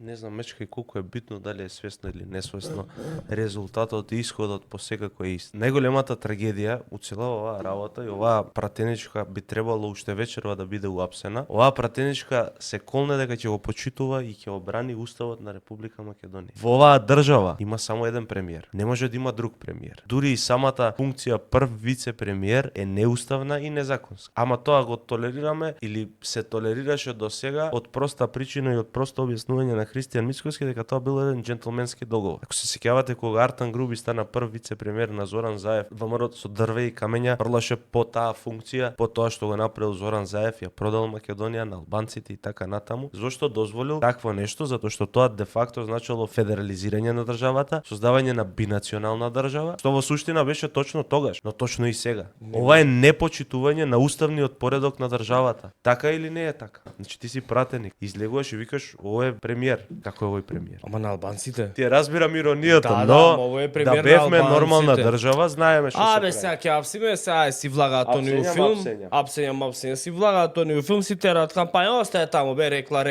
Не знам мечка и колку е битно дали е свесно или несвесно, резултатот и исходот по секако е ист. Најголемата трагедија у целава оваа работа и оваа пратеничка би требало уште вечерва да биде уапсена. Оваа пратеничка се колне дека ќе го почитува и ќе обрани уставот на Република Македонија. Во оваа држава има само еден премиер. Не може да има друг премиер. Дури и самата функција прв вице-премиер е неуставна и незаконска. Ама тоа го толерираме или се толерираше до сега од проста причина и од просто објаснување на Христијан Мицкоски дека тоа бил еден џентлменски договор. Ако се сеќавате кога Артан Груби стана прв вице-премиер на Зоран Заев, ВМРО со дрве и камења фрлаше по таа функција, по тоа што го направил Зоран Заев, ја продал Македонија на албанците и така натаму. Зошто дозволил такво нешто? Затоа што тоа де факто значило федерализирање на државата, создавање на бинационална држава, што во суштина беше точно тогаш, но точно и сега. Ова е непочитување на уставниот поредок на државата. Така или не е така? Значи ти си пратеник, излегуваш и викаш овој е премиер. Како е овој премиер? Ама на албанците. Ти разбирам иронијата, Да, но ама овој е премиер да на бевме албанците. нормална држава, знаеме што се прави. Абе, сега ќе апсиме, сега си влагаат тониот филм. Апсењам. Апсењам, си влагаат тониот филм, си тераат кампања, остае таму, бе, рекла.